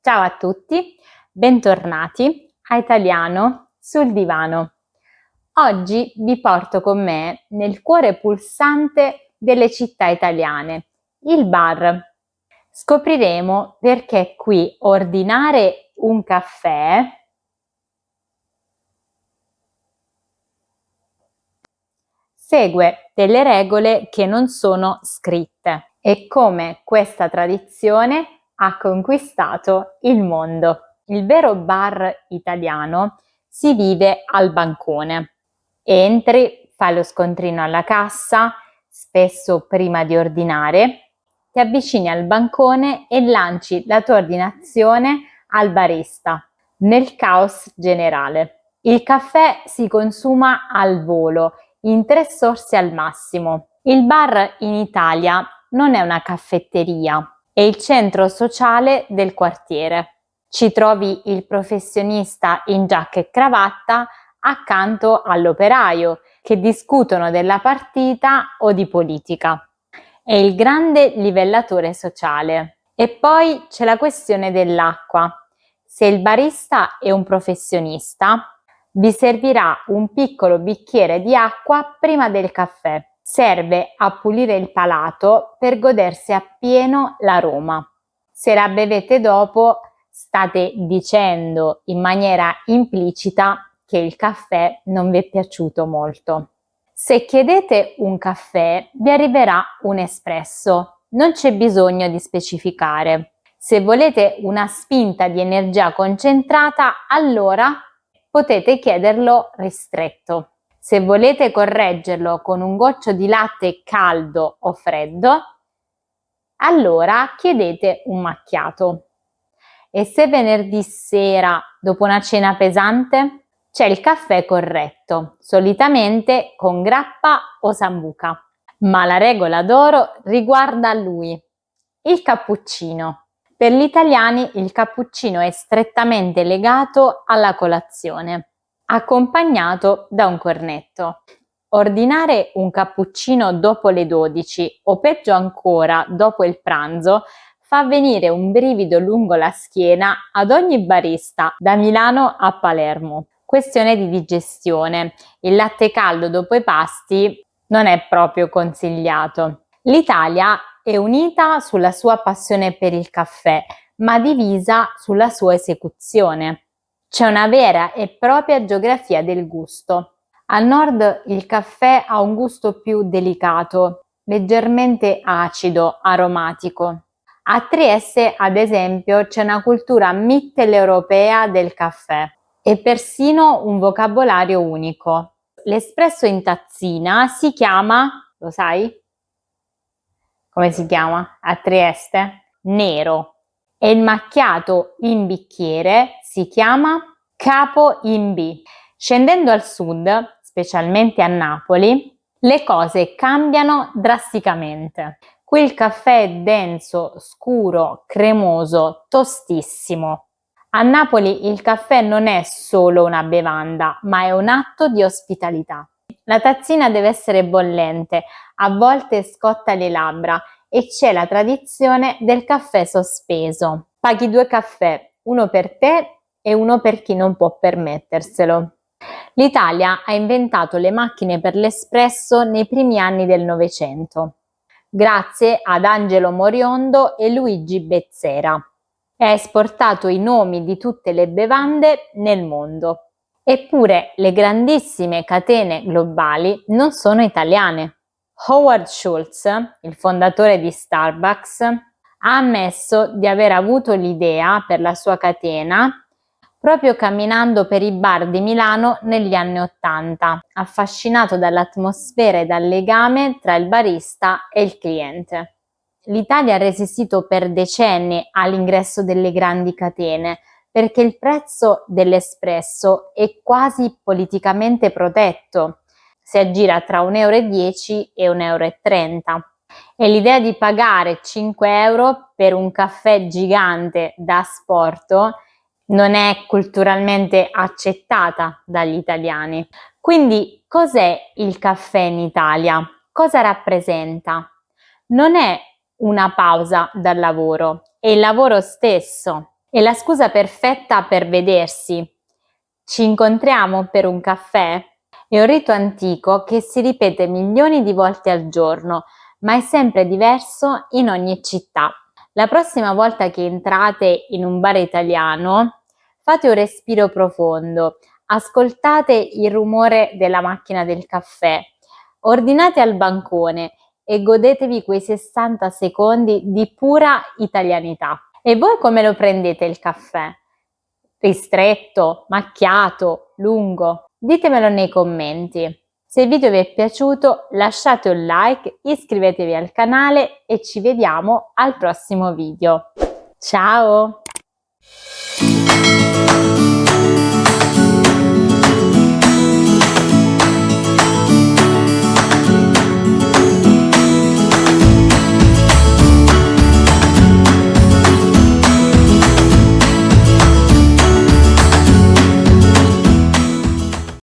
Ciao a tutti, bentornati a Italiano sul divano. Oggi vi porto con me nel cuore pulsante delle città italiane, il bar. Scopriremo perché qui ordinare un caffè segue delle regole che non sono scritte e come questa tradizione ha conquistato il mondo. Il vero bar italiano si vive al bancone. Entri, fai lo scontrino alla cassa, spesso prima di ordinare, ti avvicini al bancone e lanci la tua ordinazione al barista, nel caos generale. Il caffè si consuma al volo, in 3 sorsi al massimo. Il bar in Italia non è una caffetteria, è il centro sociale del quartiere. Ci trovi il professionista in giacca e cravatta accanto all'operaio che discutono della partita o di politica. È il grande livellatore sociale. E poi c'è la questione dell'acqua. Se il barista è un professionista, vi servirà un piccolo bicchiere di acqua prima del caffè. Serve a pulire il palato per godersi appieno l'aroma. Se la bevete dopo, state dicendo in maniera implicita che il caffè non vi è piaciuto molto. Se chiedete un caffè, vi arriverà un espresso. Non c'è bisogno di specificare. Se volete una spinta di energia concentrata, allora potete chiederlo ristretto. Se volete correggerlo con un goccio di latte caldo o freddo, allora chiedete un macchiato. E se venerdì sera, dopo una cena pesante, c'è il caffè corretto, solitamente con grappa o sambuca. Ma la regola d'oro riguarda lui, il cappuccino. Per gli italiani il cappuccino è strettamente legato alla colazione, accompagnato da un cornetto. Ordinare un cappuccino dopo le 12 o peggio ancora dopo il pranzo fa venire un brivido lungo la schiena ad ogni barista da Milano a Palermo. Questione di digestione. Il latte caldo dopo i pasti non è proprio consigliato. L'Italia è unita sulla sua passione per il caffè, ma divisa sulla sua esecuzione. C'è una vera e propria geografia del gusto. Al nord il caffè ha un gusto più delicato, leggermente acido, aromatico. A Trieste, ad esempio, c'è una cultura mitteleuropea del caffè e persino un vocabolario unico. L'espresso in tazzina si chiama, lo sai? Come si chiama a Trieste? Nero. E il macchiato in bicchiere si chiama capo in B. Scendendo al sud, specialmente a Napoli, le cose cambiano drasticamente. Qui il caffè è denso, scuro, cremoso, tostissimo. A Napoli il caffè non è solo una bevanda, ma è un atto di ospitalità. La tazzina deve essere bollente, a volte scotta le labbra e c'è la tradizione del caffè sospeso. Paghi 2 caffè, uno per te e uno per chi non può permetterselo. L'Italia ha inventato le macchine per l'espresso nei primi anni del Novecento, grazie ad Angelo Moriondo e Luigi Bezzera, e ha esportato i nomi di tutte le bevande nel mondo. Eppure le grandissime catene globali non sono italiane. Howard Schultz, il fondatore di Starbucks, ha ammesso di aver avuto l'idea per la sua catena proprio camminando per i bar di Milano negli anni '80, affascinato dall'atmosfera e dal legame tra il barista e il cliente. L'Italia ha resistito per decenni all'ingresso delle grandi catene perché il prezzo dell'espresso è quasi politicamente protetto. Si aggira tra 1,10 € e 1,30 € e l'idea di pagare 5 euro per un caffè gigante da asporto non è culturalmente accettata dagli italiani. Quindi cos'è il caffè in Italia? Cosa rappresenta? Non è una pausa dal lavoro, è il lavoro stesso. È la scusa perfetta per vedersi. Ci incontriamo per un caffè? È un rito antico che si ripete milioni di volte al giorno, ma è sempre diverso in ogni città. La prossima volta che entrate in un bar italiano, fate un respiro profondo, ascoltate il rumore della macchina del caffè, ordinate al bancone e godetevi quei 60 secondi di pura italianità. E voi come lo prendete il caffè? Ristretto, macchiato, lungo? Ditemelo nei commenti. Se il video vi è piaciuto lasciate un like, iscrivetevi al canale e ci vediamo al prossimo video. Ciao!